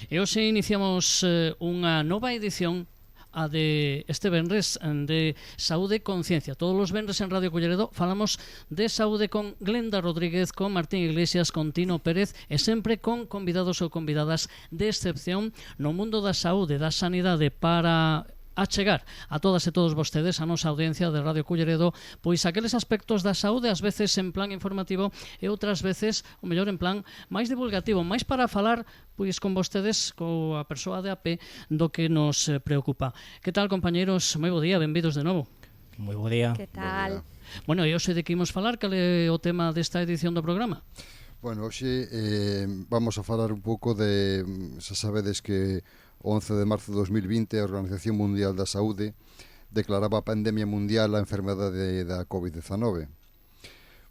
E hoxe iniciamos unha nova edición, a de este venres, de Saúde con Ciencia. Todos os venres en Radio Culleredo falamos de saúde con Glenda Rodríguez, con Martín Iglesias, con Tino Pérez e sempre con convidados ou convidadas de excepción no mundo da saúde, da sanidade, para achegar a todas e todos vostedes, a nosa audiencia de Radio Culleredo, pois aqueles aspectos da saúde, ás veces en plan informativo e outras veces, o mellor, en plan máis divulgativo, máis para falar pois con vostedes, coa persoa de a pé, do que nos preocupa. Que tal, compañeiros? Moi bo día, benvidos de novo. Moi bo día. Que tal? Bueno, e hoxe de que imos falar? Cal é o tema desta edición do programa? Bueno, hoxe vamos a falar un pouco de, xa sabedes que o 11 de marzo de 2020 a Organización Mundial da Saúde declaraba a pandemia mundial a enfermedade da COVID-19.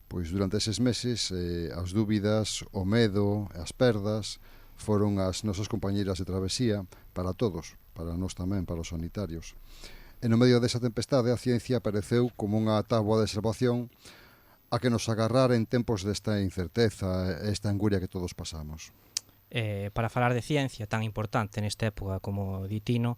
Pois durante eses meses as dúbidas, o medo, as perdas foron as nosas compañeiras de travesía para todos, para nós tamén, para os sanitarios. E no medio desa tempestade a ciencia apareceu como unha táboa de salvación a que nos agarrar en tempos desta incerteza, esta anguria que todos pasamos. Para falar de ciencia tan importante nesta época como Ditino,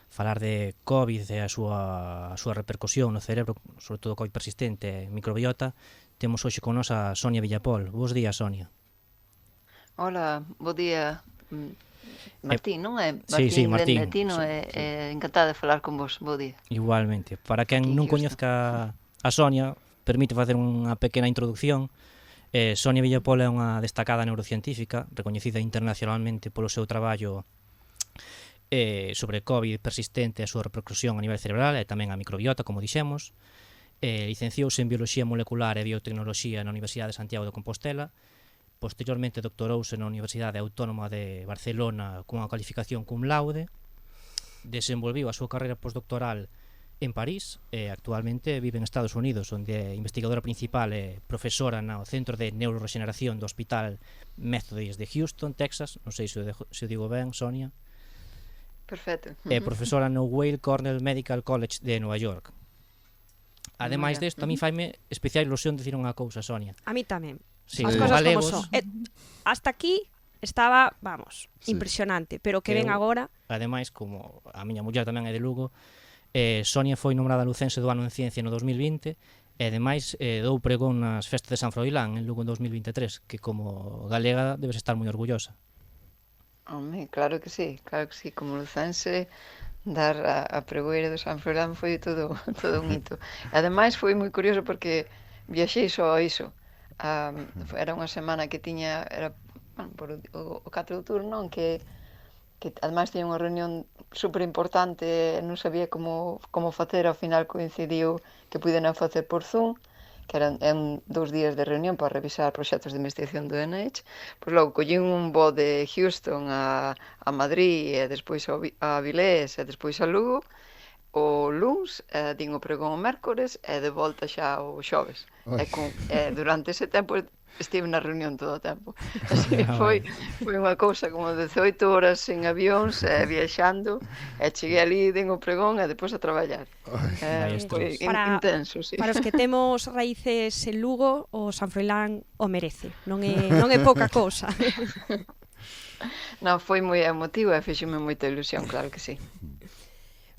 falar de COVID e a súa repercusión no cerebro, sobre todo COVID persistente e microbiota, temos hoxe con nos a Sonia Villapol. Bos días, Sonia. Hola, bo día. Martín, non é? Sí, Martín. Tino, encantada de falar con vos. Bo día. Igualmente. Para quen non coñezca a Sonia, permite facer unha pequena introducción. Sonia Villapol é unha destacada neurocientífica, recoñecida internacionalmente polo seu traballo sobre COVID persistente e a súa repercusión a nivel cerebral e tamén a microbiota, como dixemos. Licenciouse en Bioloxía Molecular e Biotecnoloxía na Universidade de Santiago de Compostela. Posteriormente doctorouse na Universidade Autónoma de Barcelona cunha cualificación cum laude. Desenvolviu a súa carreira postdoctoral en París e actualmente vive en Estados Unidos, onde é investigadora principal e profesora no Centro de Neuroregeneración do Hospital Methodist de Houston, Texas. Non sei se o digo ben, Sonia. Perfecto. É profesora no Weill Cornell Medical College de Nova York. Ademais desto, a mí faime especial ilusión dicir unha cousa, Sonia. A mí tamén. Sí, as cosas como son. Hasta aquí estaba, vamos, impresionante, pero que ven agora... Ademais, como a miña muller tamén é de Lugo, Sonia foi nombrada lucense do ano en ciencia no 2020 e ademais dou pregón nas festas de San Froilán en Lugo en 2023, que como galega debes estar moi orgullosa. Home, claro que sí, como lucense dar a pregoeira do San Froilán foi todo un hito. Ademais foi moi curioso porque viaxei só a iso. Era unha semana que tiña, era por o 4 de outubro, non? Que ademais tiña unha reunión super importante, non sabía como facer, ao final coincidiu que puiden facer por Zoom, que eran 2 días de reunión para revisar proxectos de investigación do NIH. Pois logo collín un voo de Houston a Madrid e despois a Avilés e despois a Lugo o luns, din o pregón o mércores e de volta xa o xoves. E durante ese tempo estive na reunión todo o tempo. Así foi unha cousa como 18 horas en avións, viaxando, e cheguei ali, din o pregón e depois a traballar. Foi intenso, sí. Para os que temos raíces en Lugo, o San Froilán o merece. Non é pouca cousa. Non, foi moi emotivo e fixome moita ilusión, claro que sí.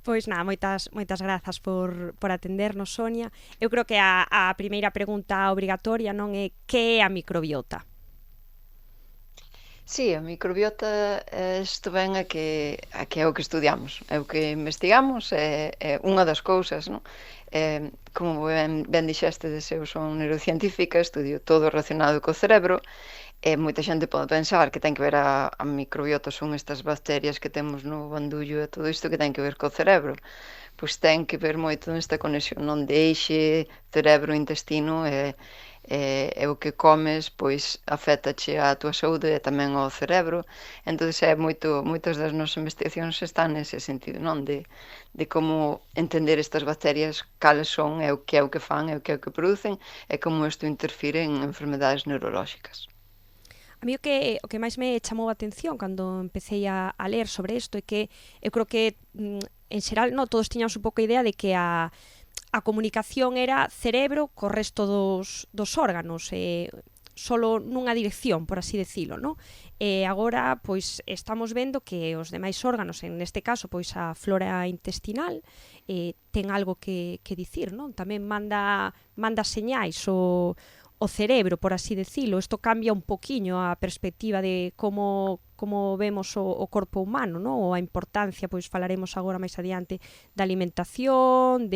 Pois nada, moitas grazas por atendernos, Sonia. Eu creo que a primeira pregunta obrigatoria non é que é a microbiota? Sí, a microbiota isto ven a que é o que estudiamos, é o que investigamos, é unha das cousas, non? Como ben dixeste, eu son neurocientífica, estudio todo relacionado co cerebro. Moita xente pode pensar que ten que ver a microbiota son estas bacterias que temos no bandullo e todo isto que ten que ver co cerebro. Pois ten que ver moito nesta conexión non de eixe cerebro-intestino e o que comes pois afectache a túa saúde e tamén ao cerebro. Entón moitas das nosas investigacións están nese sentido, non? De como entender estas bacterias, cales son e o que fan e o que producen e como isto interfire en enfermedades neurolóxicas. A mí o que máis me chamou a atención cando empecé a ler sobre isto é que eu creo que en xeral todos tiñamos un pouco a idea de que a comunicación era cerebro co resto dos órganos. solo nunha dirección, por así decilo, no? E agora, pois, estamos vendo que os demais órganos, en neste caso, pois, a flora intestinal, ten algo que dicir, non? Tamén manda señais o cerebro, por así decilo. Isto cambia un poquiño a perspectiva de como vemos o corpo humano, non? Ou a importancia, pois falaremos agora máis adiante, da alimentación,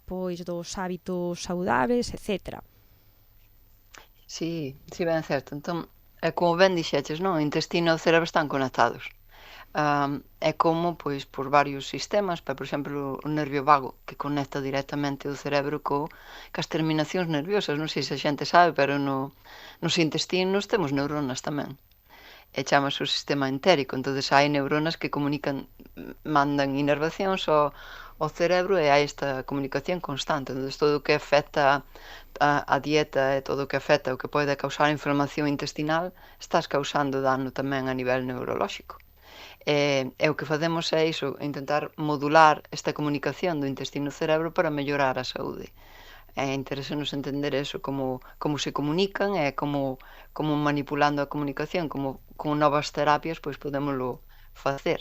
pois dos hábitos saudables, etc. Sí, ben certo. Entón, como ben dixeches, non? O intestino e o cerebro están conectados. É como, pois, por varios sistemas, por exemplo, o nervio vago, que conecta directamente o cerebro cas terminacións nerviosas. Non sei se a xente sabe, pero nos intestinos temos neuronas tamén. E chamase o sistema entérico. Entonces hai neuronas que comunican, mandan inervacións ao cerebro e hai esta comunicación constante. Entonces todo o que afecta a dieta e todo o que afecta o que pode causar inflamación intestinal, estás causando dano tamén a nivel neurolóxico. E o que facemos é iso, intentar modular esta comunicación do intestino-cerebro para mellorar a saúde. Interesanos entender eso, como se comunican e como manipulando a comunicación, como con novas terapias, pois podémoslo facer.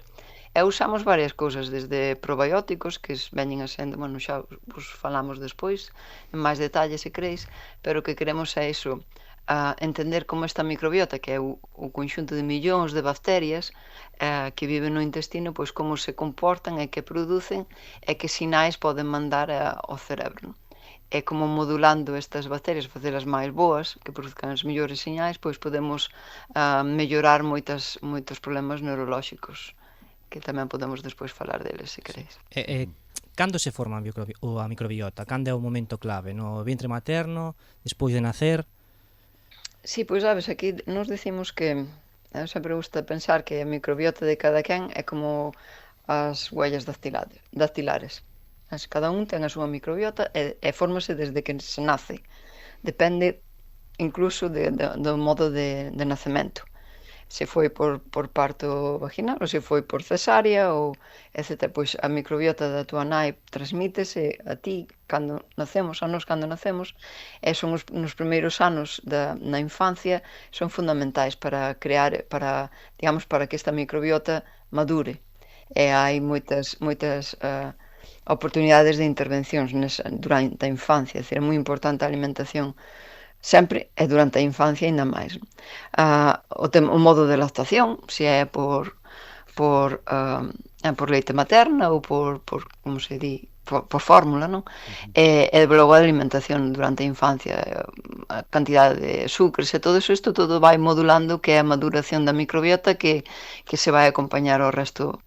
E usamos varias cousas, desde probióticos, que veñen a sendo, bueno, xa vos falamos despois, en máis detalle se queréis, pero o que queremos é iso, a entender como esta microbiota, que é o conxunto de millóns de bacterias que viven no intestino, pois como se comportan e que producen e que sinais poden mandar ao cerebro. E como modulando estas bacterias, facelas máis boas, que produzcan as mellores sinais, pois podemos mellorar moitos problemas neurolóxicos, que tamén podemos despois falar deles, se queréis. Cando se forma a microbiota? Cando é o momento clave? No vientre materno? Despois de nacer? Sí, pois sabes, aquí nos dicimos que sempre gusta pensar que a microbiota de cada quen é como as huellas dactilares. Cada un ten a súa microbiota e fórmase desde que se nace. Depende incluso do modo de nacemento. Se foi por parto vaginal ou se foi por cesárea ou etc. Pois a microbiota da túa nai transmítese a ti cando nacemos, a nós cando nacemos, e son nos primeiros anos na infancia, son fundamentais para crear, para que esta microbiota madure. E hai moitas oportunidades de intervencións durante a infancia, é moi importante a alimentación sempre e durante a infancia ainda máis. O modo de lactación, se é por leite materna ou por como se di, por fórmula, non? E logo a alimentación durante a infancia, a cantidade de azúcares e todo isto, todo vai modulando que é a maduración da microbiota que se vai acompañar no resto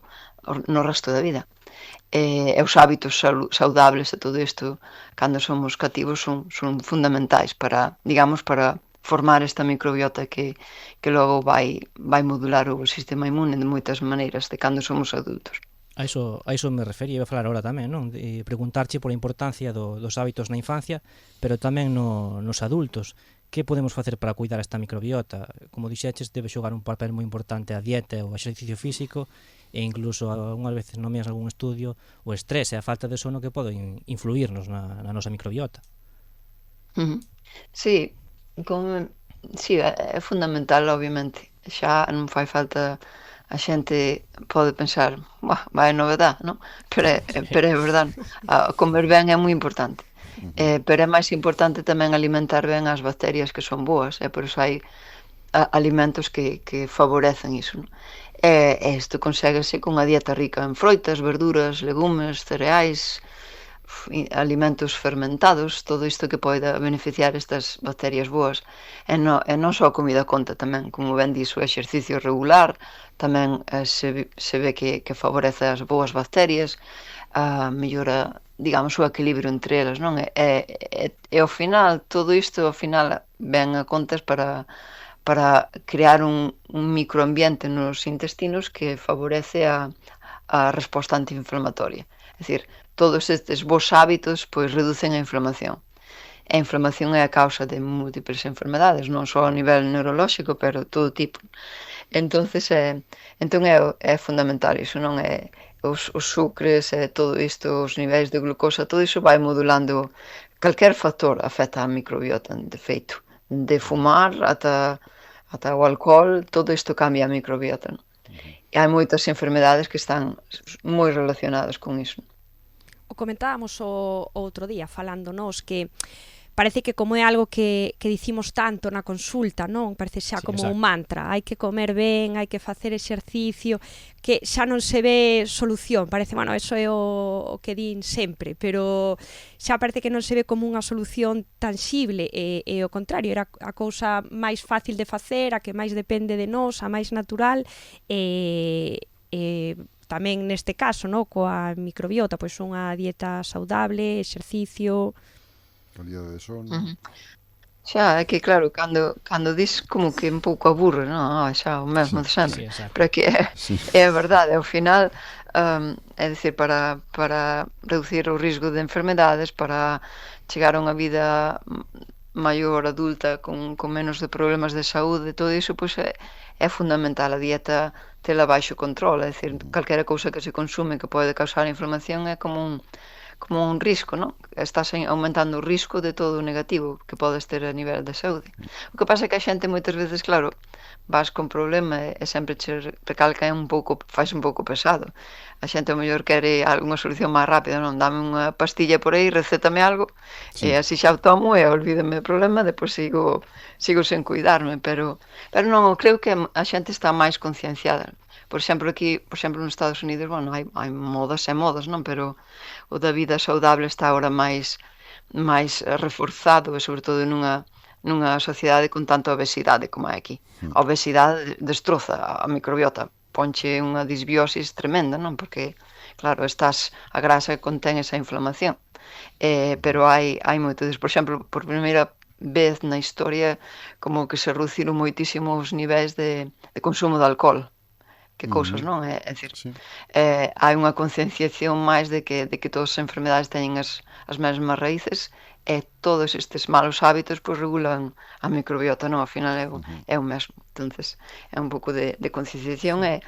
da vida. E os hábitos saudables e todo isto, cando somos cativos, son fundamentais para formar esta microbiota que logo vai modular o sistema inmune de moitas maneiras de cando somos adultos. A iso me refería, iba a falar agora tamén, non? De preguntarche pola importancia dos hábitos na infancia, pero tamén nos adultos. Que podemos facer para cuidar esta microbiota? Como dixeches, debe xogar un papel moi importante a dieta ou o exercicio físico, e incluso algunhas veces nomeas algún estudio o estrés e a falta de sono que poden influirnos na nosa microbiota. Sí, é fundamental, obviamente. Xa non fai falta, a xente pode pensar, vai novedade, non? Pero é verdade, comer ben é moi importante. Pero é máis importante tamén alimentar ben as bacterias que son boas, e por iso hai alimentos que favorecen iso, non? E isto conséguese con a dieta rica en froitas, verduras, legumes, cereais, alimentos fermentados, todo isto que poida beneficiar estas bacterias boas. E non só a comida conta tamén, como ben dixo, o exercicio regular tamén se ve que favorece as boas bacterias, mellora, digamos, o equilibrio entre elas, non? E ao final, todo isto ao final ven a contas para crear un microambiente nos intestinos que favorece a resposta antiinflamatoria. É dicir, todos estes bons hábitos pois reducen a inflamación. A inflamación é a causa de múltiples enfermedades, non só a nivel neurolóxico, pero todo tipo. Entón é fundamental iso, non é os sucres e todo isto, os niveis de glucosa, todo iso vai modulando. Calquer factor afecta a microbiota, de feito. de fumar ata o alcohol, todo isto cambia a microbiota, non? E hai moitas enfermedades que están moi relacionadas con iso. O comentábamos o outro día falando que parece que como é algo que dicimos tanto na consulta, non? Parece xa como un mantra, hai que comer ben, hai que facer exercicio, que xa non se ve solución, parece, bueno, eso é o que din sempre, pero xa parece que non se ve como unha solución tangible, e ao contrario, era a cousa máis fácil de facer, a que máis depende de nós, a máis natural, tamén neste caso, coa microbiota, pois unha dieta saudable, exercicio, calidade de sono. Xa, é que claro, cando dis como que un pouco aburre, non? Xa, o mesmo de sempre. Pero é que é a verdade, ao final, é dicir, para reducir o risco de enfermedades, para chegar a unha vida maior, adulta, con menos de problemas de saúde, todo iso, pois é fundamental a dieta tela baixo control, é dicir, calquera cousa que se consume que pode causar inflamación é como un risco, non? Estás aumentando o risco de todo o negativo que podes ter a nivel de saúde. O que pasa é que a xente moitas veces, claro, vas con problema e sempre che recalca faz un pouco pesado. A xente ao mellor quere algunha solución máis rápida, non? Dame unha pastilla por aí, recétame algo, e así xa o tomo e olvídame o problema, depois sigo sen cuidarme, pero non, creo que a xente está máis concienciada. Por exemplo, nos Estados Unidos, bueno, hai modas e modas, non? Pero o da vida saudable está agora máis reforzado, e sobre todo nunha sociedade con tanta obesidade como é aquí. A obesidade destroza a microbiota, ponche unha disbiosis tremenda, non? Porque, claro, a grasa contén esa inflamación. Pero hai moito. Por exemplo, por primeira vez na historia, como que se reduciron moitísimo os niveis de consumo de alcohol. Que cousas, non? É dicir, hai unha concienciación máis de que todas as enfermedades teñen as mesmas raíces, e todos estes malos hábitos pois regulan a microbiota, non? Ao final é o mesmo. Entonces, é un pouco de concienciación, e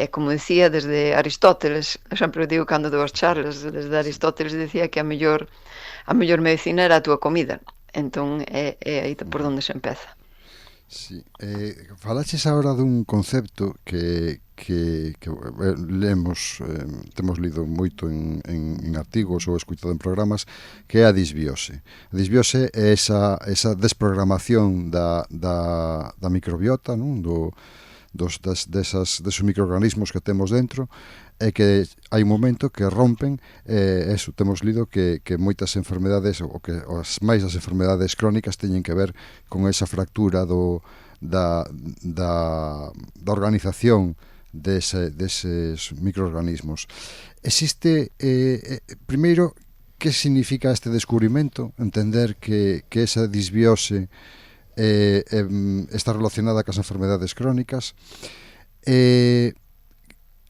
como decía, desde Aristóteles, eu sempre digo cando dou as charlas, desde Aristóteles dicía que a mellor medicina era a túa comida. Entón, é aí por onde se empeza. Sí. Falaches agora dun concepto que temos lido moito en artigos ou escuitado en programas, que é a disbiose. A disbiose é esa desprogramación da microbiota, non? Desos microorganismos que temos dentro, e que hai un momento que rompen, temos lido que moitas enfermedades, ou que as máis das enfermedades crónicas teñen que ver con esa fractura da organización deses microorganismos. Existe, primeiro, que significa este descubrimento? Entender que esa disbiose está relacionada cas enfermedades crónicas,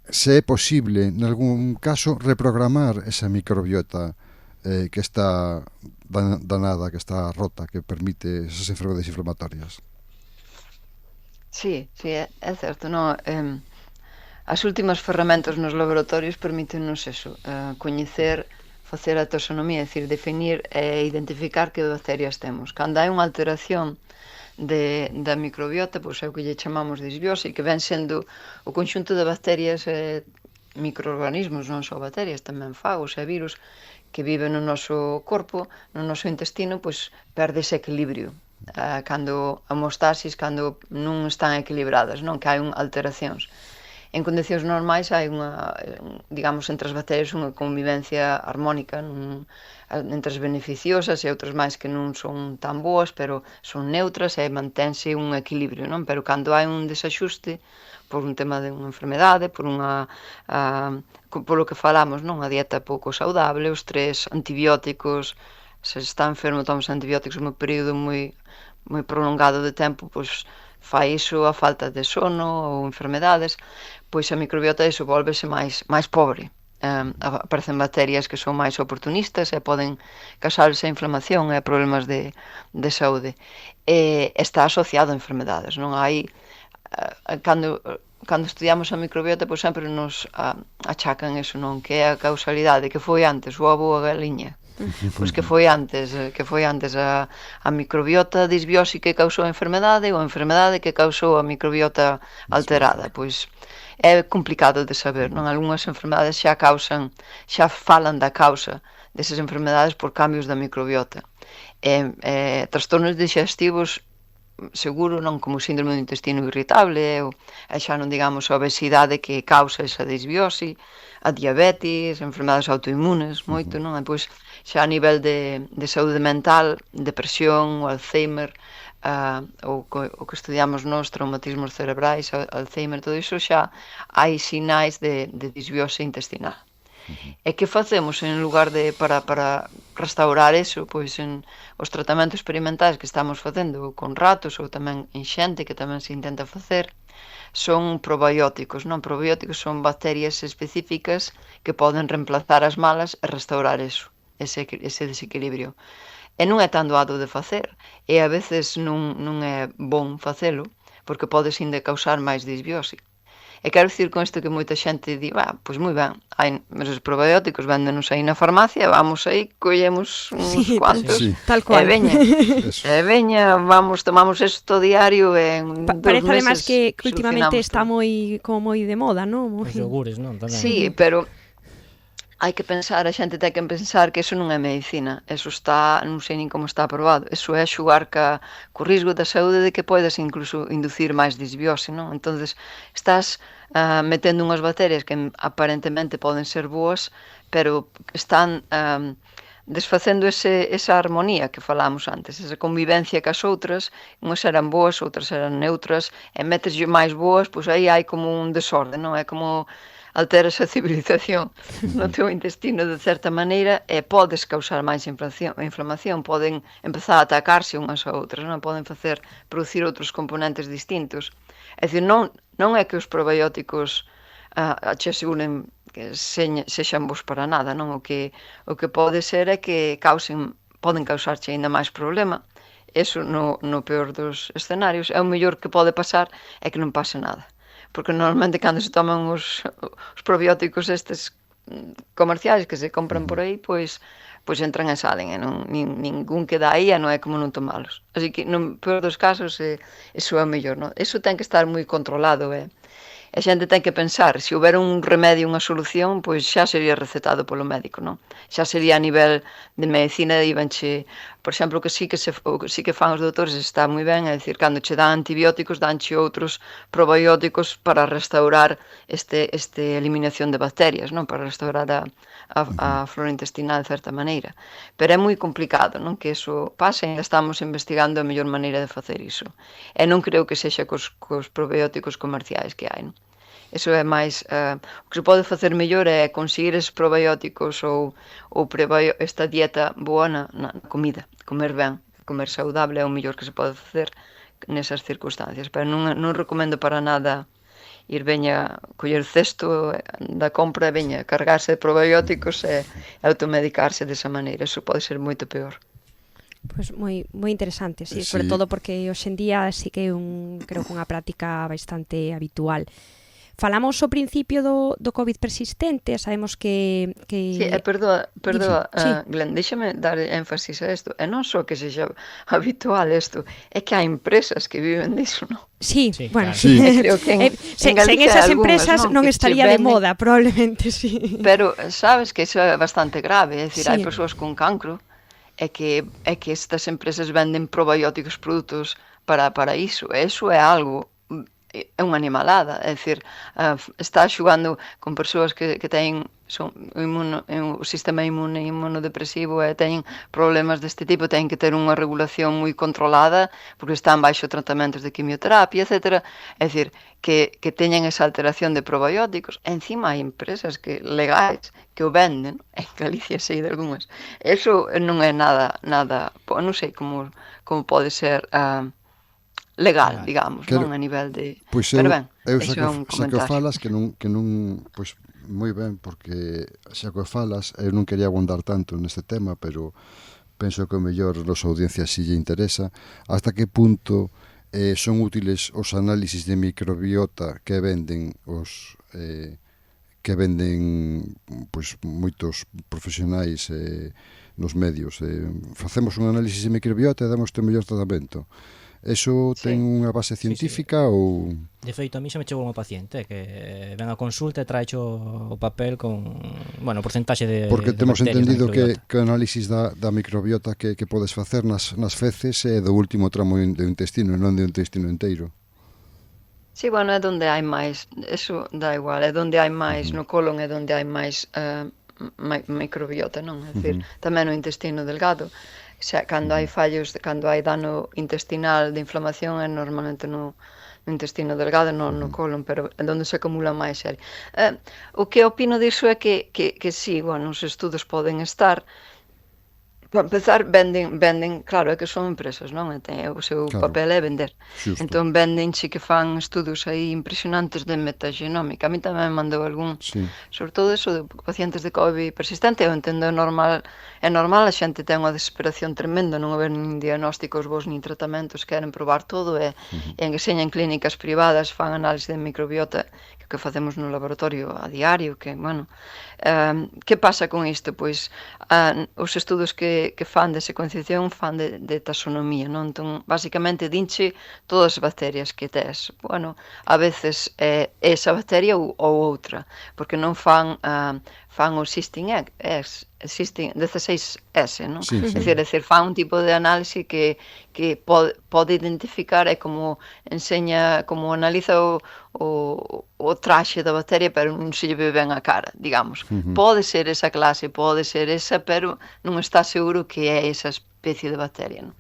se é posible, en algún caso, reprogramar esa microbiota que está danada, que está rota, que permite esas enfermedades inflamatorias. Sí, é certo, non? As últimas ferramentas nos laboratorios permítenos eso, coñecer, facer a taxonomía, é dicir, definir e identificar que bacterias temos. Cando hai unha alteración da microbiota, pois é o que lle chamamos disbiose, que ven sendo o conxunto de bacterias e microorganismos, non só bacterias, tamén fagos e virus, que viven no noso corpo, no noso intestino, pois perde ese equilibrio. Cando a homeostasis, cando non están equilibradas, non? Que hai alteracións. En condicións normais hai digamos, entre as bacterias unha convivencia armónica, entre as beneficiosas e outras máis que non son tan boas, pero son neutras e mantense un equilibrio, non? Pero cando hai un desaxuste, por un tema de unha enfermedade, polo que falamos, non? A dieta pouco saudable, os estrés, antibióticos, se está enfermo, tomas antibióticos un período moi prolongado de tempo, pois fai iso, a falta de sono ou enfermedades, pois a microbiota iso volvese máis pobre. Aparecen bacterias que son máis oportunistas e poden causar esa inflamación e problemas de saúde. Está asociado a enfermedades, non? Hai, cando estudiamos a microbiota, pois sempre nos achacan eso, non? Que é a causalidade, que foi antes, o ovo ou a galiña. Pois que foi antes a microbiota disbiótica que causou a enfermedade ou a enfermedade que causou a microbiota alterada. Pois é complicado de saber, non? Algúnas enfermedades xa falan da causa desas enfermedades por cambios da microbiota. Trastornos digestivos seguro non, como o síndrome do intestino irritable ou xa non digamos a obesidade que causa esa disbiose, a diabetes, enfermedades autoinmunes, moito, non? E pois xa a nivel de saúde mental, depresión, o Alzheimer, o que estudiamos nos, traumatismos cerebrais, Alzheimer, todo iso xa hai sinais de disbiose intestinal. E que facemos en lugar de para restaurar eso? Pois en os tratamentos experimentais que estamos facendo con ratos ou tamén en xente que tamén se intenta facer son probióticos, non? Probióticos son bacterias específicas que poden reemplazar as malas e restaurar eso, ese desequilibrio. E non é tan doado de facer, e a veces non é bon facelo, porque pode sin de causar máis disbiose. E quero dicir con isto que moita xente di, pois moi ben, mas os probióticos véndenos aí na farmacia, vamos aí, collemos uns cuantos, tal cual. E veña, tomamos isto diario en 2 meses. Parece además que últimamente está moi de moda, non? Os yogures, non? Tamén. Sí, pero hai que pensar, a xente ten que pensar que eso non é medicina, eso está, non sei nin como está aprobado, eso é xugar co risco da saúde de que podes incluso inducir máis disbiose, non? Entonces, estás metendo unhas bacterias que aparentemente poden ser boas, pero están desfacendo esa armonía que falamos antes, esa convivencia cas outras, unhas eran boas, outras eran neutras, e metes máis boas, pois aí hai como un desorden, non? É como alteras a civilización no teu intestino de certa maneira e podes causar máis inflamación, poden empezar a atacarse unhas a outras, non? Poden producir outros componentes distintos. É dicir, non é que os probióticos che aseguren que sexan bons para nada, non? O que pode ser é que poden causarche aínda máis problema. Eso no peor dos escenarios. É o mellor que pode pasar é que non pase nada. Porque normalmente cando se toman os probióticos estes comerciais que se compran por aí, pois entran e salen, e ningún queda aí, e non é como non tomalos. Así que no peor dos casos iso é o mellor, non? Iso ten que estar moi controlado, e a xente ten que pensar, se houber un remedio, unha solución, pois xa sería recetado polo médico, non? Xa sería a nivel de medicina, ibanche, por exemplo, que sí que fan os doutores, está moi ben, é dicir, cando che dan antibióticos, danche outros probióticos para restaurar esta eliminación de bacterias, non? Para restaurar a flora intestinal de certa maneira. Pero é moi complicado, non? Que iso pase, ainda estamos investigando a mellor maneira de facer iso. E non creo que sexa cos probióticos comerciais que hai, non? Eso é máis, o que se pode facer mellor é conseguir esses probióticos ou esta dieta boa na comida, comer ben, comer saudable é o mellor que se pode facer nesas circunstancias, pero non recomendo para nada ir veña coller cesto da compra e veña cargarse de probióticos e automedicarse desa maneira, eso pode ser moito peor. Pois moi interesante, sí, sobre todo porque hoxendía sí que creo que unha práctica bastante habitual. Falamos ao principio do COVID persistente, sabemos que... Sí, perdoa, sí. Glenn, déxame dar énfasis a isto. E non só que sexa habitual isto, é que hai empresas que viven disso, non? Sí, bueno, claro. sí. Creo que sen esas empresas non estaría de moda, probablemente, sí. Pero sabes que iso é bastante grave, é dicir, hai persoas con cancro e que estas empresas venden probióticos produtos para iso. E iso é algo... é unha animalada, é dicir, está xogando con persoas que teñen o sistema inmunodepresivo e teñen problemas deste tipo, teñen que ter unha regulación moi controlada porque están baixo tratamentos de quimioterapia, etc. É dicir, que teñen esa alteración de probióticos. Encima hai empresas legais que o venden, en Galicia sei de algunhas. Eso non é nada, non sei como pode ser... legal, digamos, non a nivel de... Pois pero ben, xa que falas que non pois moi ben, porque xa que falas, eu non quería abondar tanto neste tema, pero penso que o mellor nos audiencias si lle interesa, hasta que punto son útiles os análisis de microbiota que venden que venden pois moitos profesionais nos medios. Facemos un análisis de microbiota e damos o mellor tratamento. Eso ten unha base científica ou... De feito, a mí xa me chegou unha paciente que ven a consulta e trae o papel con, bueno, porcentaxe de porque temos entendido que o análisis da microbiota que podes facer nas feces é do último tramo do intestino, non do intestino inteiro. Sí, bueno, é donde hai máis, eso dá igual, é donde hai máis, no colon é donde hai máis microbiota, non? É dicir, tamén no intestino delgado. Xa, cando hai fallos, cando hai dano intestinal de inflamación é normalmente no intestino delgado, non no colon, pero é onde se acumula máis serio. O que opino disso é que sí, bueno, os estudos poden estar. Para empezar, venden, claro, é que son empresas, non? O seu papel é vender. Xusto. Entón venden que fan estudos aí impresionantes de metagenómica. A mí tamén me mandou algún, sobre todo eso de pacientes de COVID persistente. Eu entendo, é normal, a xente ten unha desesperación tremenda, non haber nin diagnósticos vos nin tratamentos, queren probar todo e enseñan clínicas privadas, fan análise de microbiota, que facemos no laboratorio a diario, que, bueno, que pasa con isto? Pois os estudos que fan de secuenciación fan de taxonomía, non? Entón, basicamente, dinche todas as bacterias que tes. Bueno, a veces é esa bacteria ou outra, porque non fan o Cysteine 16S, non? Sí, sí. É dicir, fan un tipo de análise que pode identificar, é como enseña, como analiza o traxe da bacteria, pero non se lle ve ben a cara, digamos. Pode ser esa clase, pode ser esa, pero non está seguro que é esa especie de bacteria, non?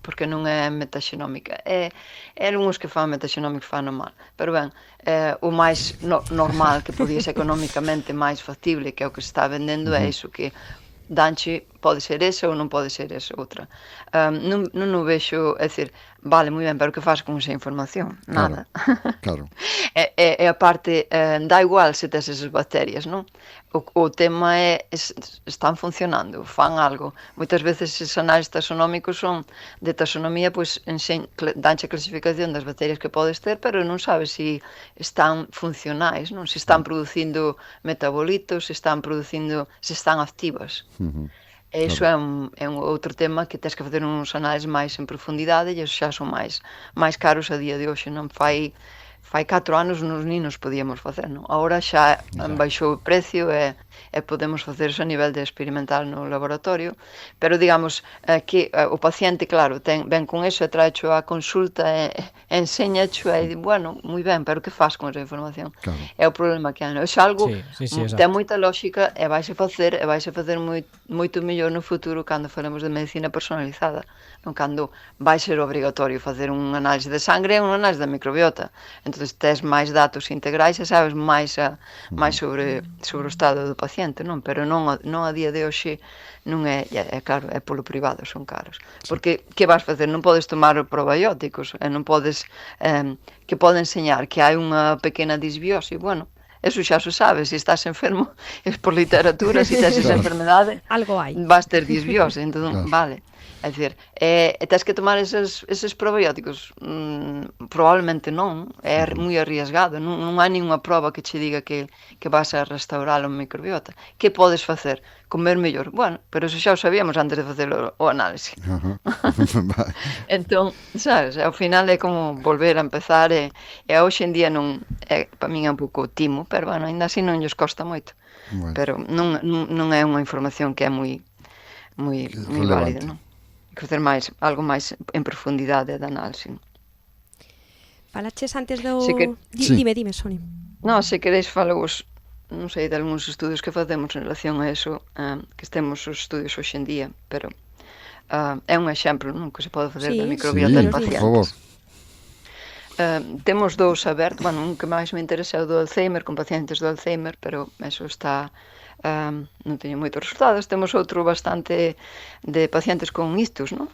Porque non é metaxenómica. É uns que fan metaxenómica fan mal. Pero ben, o máis normal, que podía ser económicamente máis factible, que é o que se está vendendo, é iso que danche, pode ser esa ou non pode ser esa outra. Non o vexo, é dicir, vale, moi ben, pero que faz con esa información? Nada. Claro. E a parte, dá igual se tes esas bacterias, non? O tema é, están funcionando, fan algo. Moitas veces esses análises taxonómicos son de taxonomía, pois danche a clasificación das bacterias que podes ter, pero non sabes se están funcionais, non? Se están producindo metabolitos, se están activas. E iso é un outro tema que tens que facer uns análises máis en profundidade e iso xa son máis caros a día de hoxe, non? Fai 4 anos nos ninos podíamos facer, non? Agora xa baixou o precio e podemos facer eso a nivel de experimental no laboratorio, pero digamos que o paciente, claro, ven con eso e traecho a consulta e enséñacho e di, bueno, moi ben, pero que faz con esa información? Claro. É o problema que hai, non? É algo ten moita lógica e vaise facer moito mellor no futuro cando falemos de medicina personalizada, non? Cando vai ser obrigatorio facer un análise de sangre e un análise da microbiota. Entón, tes máis datos integrais e sabes máis sobre o estado do paciente, non? Pero non a día de hoxe non é claro, é polo privado, son caros. Porque que vas facer? Non podes tomar probióticos, e non podes que pode enseñar que hai unha pequena disbiose, bueno, eso xa se sabe, se estás enfermo, é por literatura, se tes esa enfermedade, algo hai. Vas ter disbiose, entón, vale. É dicir, tens que tomar eses probióticos? Probablemente non, é moi arriesgado, non hai ninguna proba que che diga que vas a restaurar o microbiota. Que podes facer? Comer mellor? Bueno, pero eso xa o sabíamos antes de facer o análise. Entón, sabes, ao final é como volver a empezar e hoxe en día non, para min é un pouco timo, pero bueno, ainda así non lles costa moito. Pero non é unha información que é moi válida, non? Facer algo máis en profundidade da análise. Falaches antes do... Dime, Sonia. Non, se queréis falamos, non sei, de algúns estudios que facemos en relación a eso, que temos os estudios hoxe en día, pero é un exemplo, non, que se pode facer da microbiota de pacientes. Por favor. Temos dous abertos, bueno, un que máis me interesa é o do Alzheimer, con pacientes do Alzheimer, pero eso está... non teño moitos resultados. Temos outro bastante de pacientes con ictus, non?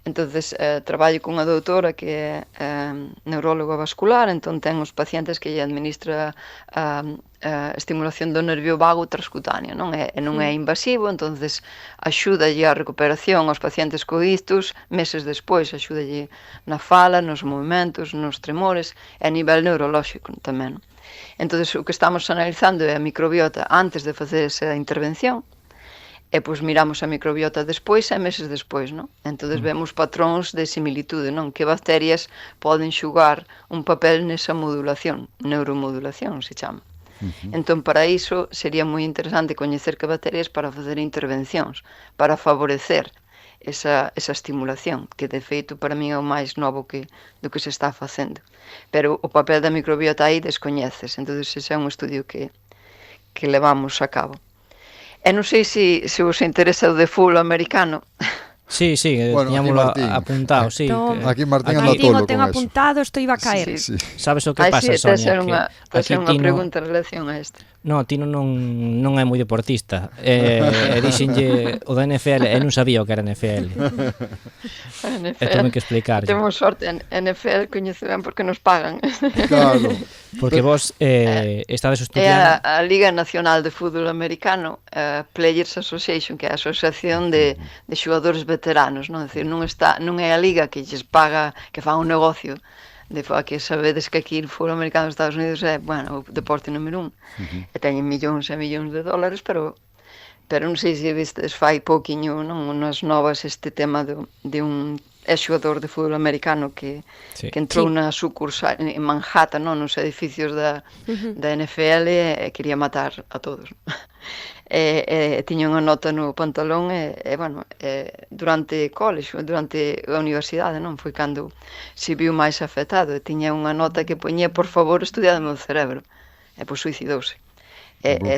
Entonces, traballo cunha doutora que é neuróloga vascular, entón ten os pacientes que lle administra a estimulación do nervio vago transcutáneo, non é invasivo, entonces axúdalle a recuperación aos pacientes co ictus meses despois, axúdalle na fala, nos movimentos, nos tremores e a nivel neurolóxico tamén. Entonces, o que estamos analizando é a microbiota antes de facer esa intervención, e pois miramos a microbiota despois e meses despois, non? Entonces vemos patróns de similitude, non? Que bacterias poden xugar un papel nesa modulación, neuromodulación se chama. Entón, para iso, sería moi interesante coñecer que bacterias para facer intervencións, para favorecer esa estimulación, que de feito para mí é o máis novo do que se está facendo. Pero o papel da microbiota aí descoñeces, entonces ese é un estudio que levamos a cabo. E non sei se vos interesa o de fútbol americano. Sí, Bueno, tiñámoslo aquí Martín. apuntado, sí. Aquí Martín anda Martín tolo o ten con eso. apuntado, isto iba a caer. Sí. Sabes o que pasa, Tes Sonia? ser unha Tino- pregunta en relación a esta. No, Tino non é moi deportista. Dixenlle o da NFL e non sabía o que era NFL. E tuve que explicar. Temos sorte, en NFL coñece ben porque nos pagan. Claro. Porque vos estades É estudiando... a Liga Nacional de Fútbol Americano, Players Association, que é a asociación de xogadores veteranos, non? É dicir, non é a liga que lles paga, que fan un negocio, que sabedes que aquí o fútbol americano nos Estados Unidos é, bueno, o deporte número 1, e teñen millóns e millóns de dólares, pero non sei se vistes fai pouquiño, non, unas novas este tema de un xogador de fútbol americano que entrou na sucursal en Manhattan, non, nos edificios da NFL e quería matar a todos. Tiña unha nota no pantalón durante college, durante a universidade, non, foi cando se viu máis afectado, e tiña unha nota que poñía, por favor, estudiade o meu cerebro, e pois suicidouse.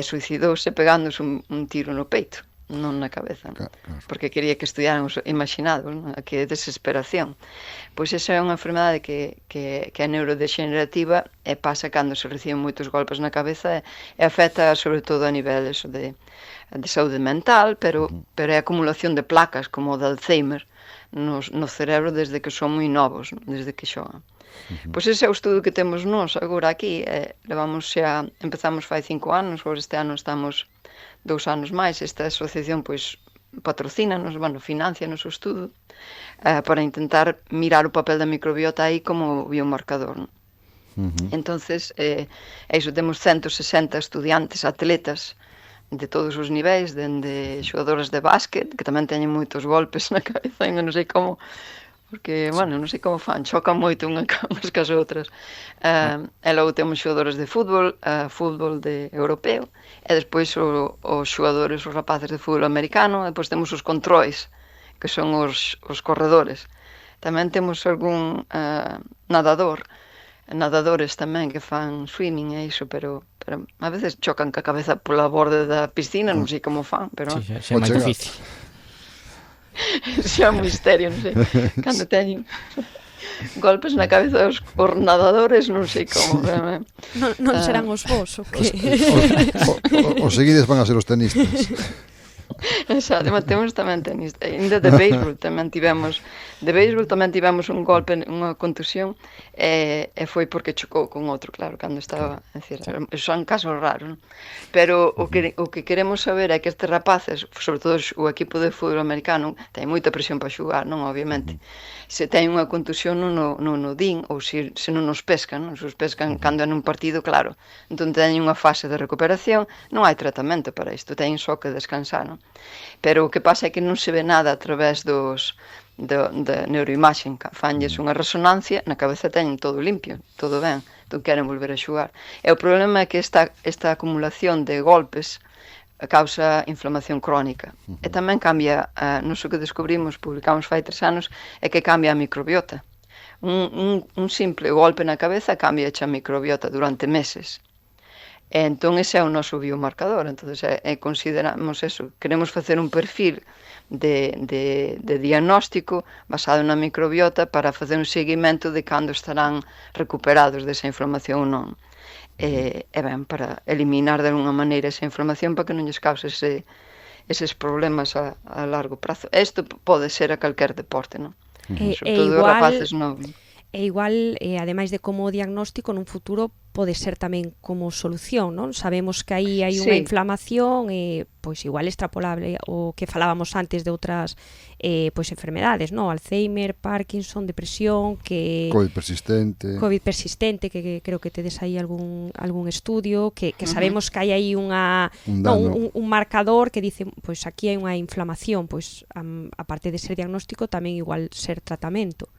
Suicidouse pegándose un tiro no peito, non na cabeza, non? Porque quería que estudiaran os imaginados, non? Que desesperación. Pois esa é unha enfermedade que é neurodegenerativa e pasa cando se reciben moitos golpes na cabeza e afecta sobre todo a nivel de saúde mental, pero é acumulación de placas como o de Alzheimer no cerebro desde que son moi novos, desde que xogan. Pois ese é o estudo que temos nós agora aquí, empezamos fai 5 anos, agora este ano estamos 2 anos máis, esta asociación pois patrocínanos, financianos o estudo para intentar mirar o papel da microbiota aí como biomarcador, non? Entonces, iso temos 160 estudiantes, atletas de todos os niveis, dende xogadores de básquet, que tamén teñen moitos golpes na cabeza, ainda non sei como, porque, non sei como fan, chocan moito unhas cas outras. E logo temos xogadores de fútbol de europeo, e despois os xogadores, os rapaces de fútbol americano, e depois temos os controis, que son os corredores. Tamén temos algún nadadores tamén que fan swimming e iso, pero a veces chocan ca cabeza pola borde da piscina, non sei como fan, pero Sí, xa é máis difícil. xa é un misterio, non sei. Cando teñen golpes na cabeza os nadadores, non sei como. Non serán os vos, o que? Os seguides van a ser os tenistas. Exacto, temos tamén tenis. Ainda de béisbol tamén tivemos un golpe, unha contusión, e foi porque chocou con outro, claro, cando estaba, son casos raros, non? Pero o que queremos saber é que estes rapaces, sobre todo o equipo de fútbol americano, ten moita presión para xogar, non, obviamente. Se ten unha contusión non o din, ou se non nos pescan, non? Se os pescan cando é nun partido, claro. Entón teñen unha fase de recuperación, non hai tratamento para isto, teñen só que descansar, non? Pero o que pasa é que non se ve nada a través da neuroimaxen. Fanlles unha resonancia, na cabeza teñen todo limpio, todo ben, entón queren volver a xogar. E o problema é que esta acumulación de golpes causa inflamación crónica. E tamén cambia, non sei o que descubrimos, publicamos fai 3 anos, é que cambia a microbiota. Un simple golpe na cabeza cambia a microbiota durante meses. E entón ese é o noso biomarcador. Entonces consideramos eso, queremos facer un perfil de diagnóstico basado na microbiota para facer un seguimento de cando estarán recuperados desa inflamación ou non. E ben, para eliminar de alguna maneira esa inflamación para que non lles cause eses problemas a largo prazo. Isto pode ser a calquer deporte, non? Sobre todo os rapaces novos. E igual, ademais de como diagnóstico, nun futuro pode ser tamén como solución, non? Sabemos que aí hai unha inflamación, pois igual extrapolable o que falábamos antes de outras pois enfermedades, non? Alzheimer, Parkinson, depresión, que COVID persistente, que creo que tedes aí algún estudio, que sabemos que hai aí un marcador que dice, pois aquí hai unha inflamación, pois aparte de ser diagnóstico, tamén igual ser tratamento.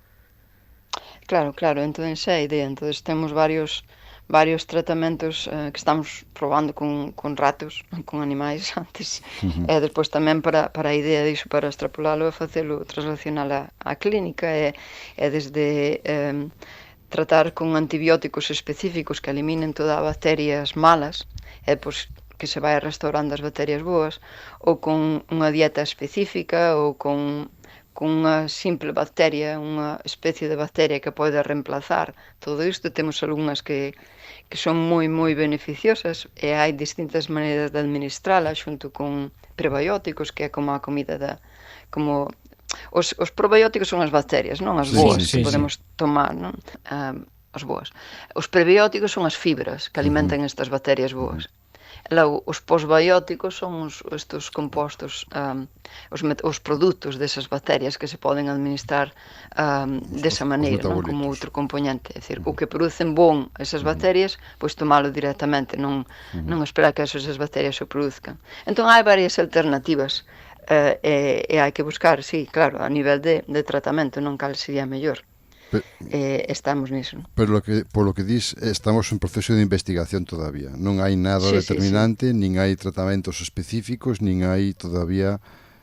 Claro, entón esa é a idea. Entón temos varios tratamentos que estamos probando con ratos, con animais antes, e despois tamén para a idea diso, para extrapolalo e facelo translacional á clínica, é desde tratar con antibióticos específicos que eliminen todas as bacterias malas, e depois que se vai restaurando as bacterias boas, ou con unha dieta específica, ou con unha simple bacteria, unha especie de bacteria que pode reemplazar todo isto. Temos algunhas que son moi beneficiosas, e hai distintas maneiras de administrala xunto con prebióticos, que é como a comida como os probióticos son as bacterias, non as boas que podemos tomar, non? As boas. Os prebióticos son as fibras que alimentan estas bacterias boas. Logo, os posbióticos son estes compostos, os produtos desas bacterias que se poden administrar desa maneira, non? Como outro componente. É dicir, o que producen bon esas bacterias, pois tomalo directamente, non esperar que esas bacterias o produzcan. Entón, hai varias alternativas, e hai que buscar, sí, claro, a nivel de tratamento, non cal sería mellor. Estamos niso. Pero por lo que dis, estamos en proceso de investigación todavía. Non hai nada determinante, nin hai tratamentos específicos, nin hai todavía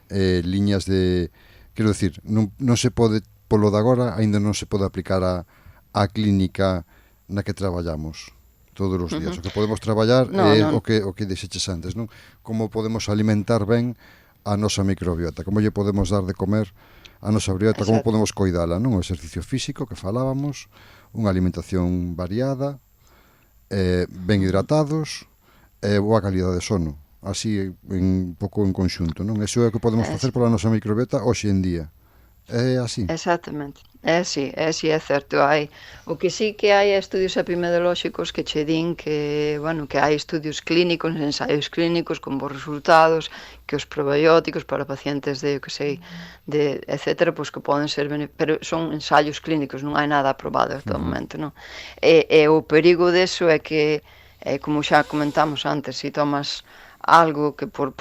liñas de... Quero dicir, non se pode, polo de agora, aínda non se pode aplicar a clínica na que traballamos todos os días. O que podemos traballar é o que dixeches antes, non? Como podemos alimentar ben a nosa microbiota, como lle podemos dar de comer a nosa briota, como podemos coidala, non? O exercicio físico que falábamos, unha alimentación variada, ben hidratados, e boa calidade de sono, así un pouco en conxunto, non? Eso é o que podemos facer pola nosa microbiota hoxe en día. É así. Exactamente. É así, é certo. O que sí que hai estudios epidemiolóxicos que che din que hai estudios clínicos, ensaios clínicos con bons resultados, que os probióticos para pacientes de etcétera, pois que poden ser pero son ensaios clínicos, non hai nada aprobado hasta o momento, non? E o perigo deso é que, como xa comentamos antes, se tomas algo que por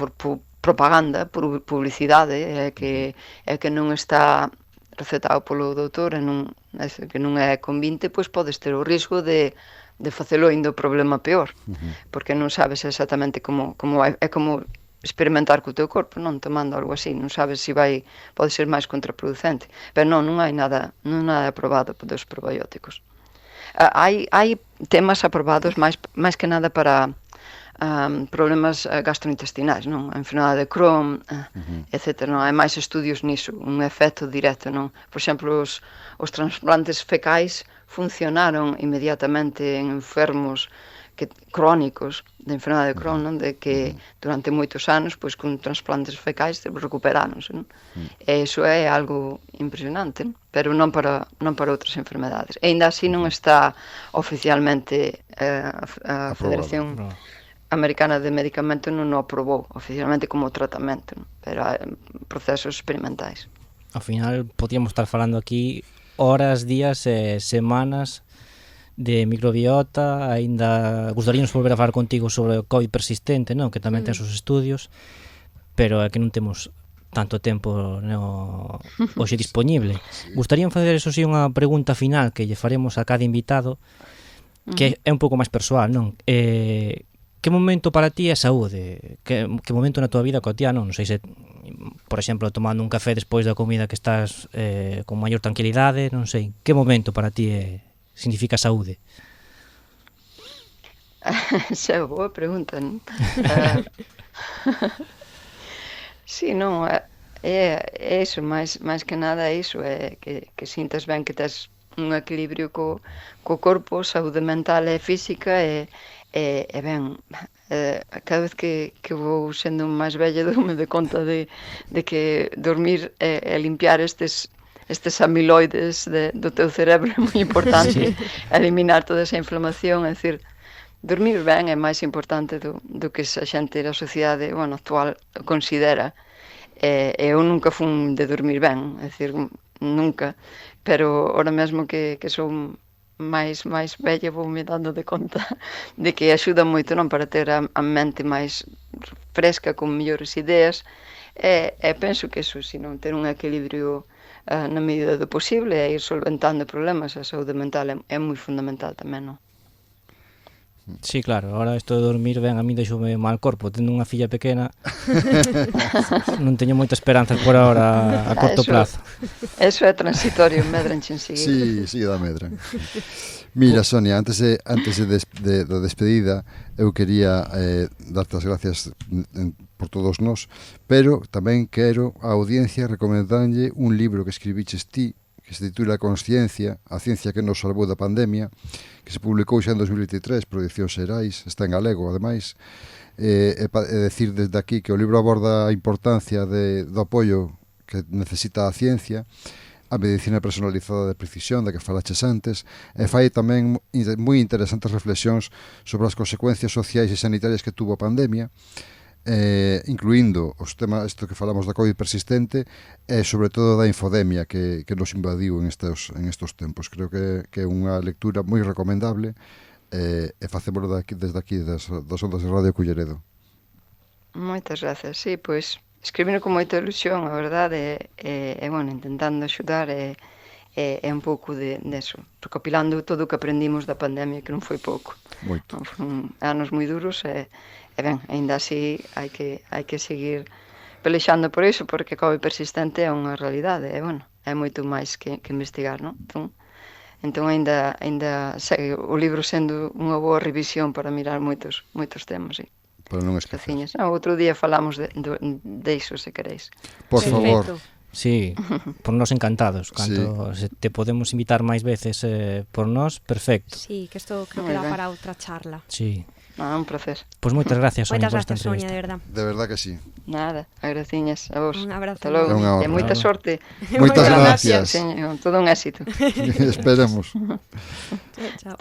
propaganda, por publicidade, que non está recetado polo doutor, que non é convinte, pois podes ter o risco de facelo indo o problema peor, porque non sabes exactamente como vai, é como experimentar co teu corpo, non tomando algo así, non sabes se pode ser máis contraproducente, pero non hai nada aprobado dos probióticos. Hai temas aprobados máis que nada para problemas gastrointestinais, non? A enfermedade de Crohn, etc. Non hai máis estudios niso, un efecto directo, non? Por exemplo, os transplantes fecais funcionaron inmediatamente en enfermos crónicos de enfermedade de Crohn, non? De que durante moitos anos, pois con transplantes fecais recuperaronse, non? E iso é algo impresionante, non? Pero non para outras enfermedades. E ainda así non está oficialmente a Federación Americana de Medicamento non o aprobou oficialmente como tratamento, non? Pero hai procesos experimentais. Ao final, podíamos estar falando aquí horas, días e semanas de microbiota. Ainda gustaríamos volver a falar contigo sobre o COVID persistente, non? Que tamén ten os estudios, pero é que non temos tanto tempo hoxe disponible. Gustarían facer, eso sí, unha pregunta final que lle faremos a cada invitado, que é un pouco máis persoal, non? Que momento para ti é saúde? Que momento na tua vida cotidiana? Non sei se, por exemplo, tomando un café despois da comida que estás con maior tranquilidade, non sei. Que momento para ti significa saúde? Esa é boa pregunta, non? Sí, non, é iso, máis que nada é iso, é que sintas ben que tes un equilibrio co corpo, saúde mental e física, e ben, cada vez que vou sendo máis vella dou-me de conta de que dormir e limpiar estes estes amiloides do teu cerebro é moi importante eliminar toda esa inflamación, é dicir, dormir ben é máis importante do que a xente da sociedade actual considera. Eu nunca fun de dormir ben, é dicir, nunca, pero ahora mesmo que son máis bella vou me dando de conta de que axuda moito, non, para ter a mente máis fresca, con mellores ideas, e penso que eso, sino ter un equilibrio na medida do posible e ir solventando problemas. A saúde mental é moi fundamental tamén, non? Sí, claro, ahora isto de dormir ben a mí deixoume mal corpo, tendo unha filla pequena non teño moita esperanza por ahora a corto plazo. Eso é transitorio, medranche enseguida. Sí, da medran. Mira, Sonia, antes da despedida, eu quería darte as gracias por todos nós, pero tamén quero a audiencia recomendarlle un libro que escribiches ti, que se titula Consciencia, a ciencia que nos salvou da pandemia, que se publicou xa en 2023 por Edicións Xerais, está en galego, ademais. É decir desde aquí que o libro aborda a importancia do apoio que necesita a ciencia, a medicina personalizada de precisión, da que falaches antes, e fai tamén moi interesantes reflexións sobre as consecuencias sociais e sanitarias que tuvo a pandemia, incluindo os temas isto que falamos da COVID persistente e sobre todo da infodemia que nos invadiu en estos tempos. Creo que é unha lectura moi recomendable e facémolo desde aquí das ondas de Radio Culleredo. Moitas gracias. Sí, pois escribino con moita ilusión, a verdade, intentando axudar e un pouco deso, recopilando todo o que aprendimos da pandemia, que non foi pouco. Moito. Foron anos moi duros e ainda así hai que seguir pelexando por iso, porque a COVID persistente é unha realidade, é moito máis que investigar, non? Entón ainda segue o libro sendo unha boa revisión para mirar moitos temas, sí. Para non esquecer. Outro día falamos de iso, se queréis. Por favor. Sí, por nós encantados. Canto se te podemos invitar máis veces por nós, perfecto. Sí, que isto creo que dá para outra charla. Sí. Un placer. Pois moitas gracias, Sonia, por esta entrevista. Sonia, de verdad. De verdad que sí. Nada, agraciñas a vos. Un abrazo. Hasta logo. E moita sorte. Moitas gracias. Todo un éxito. Esperemos. Chao.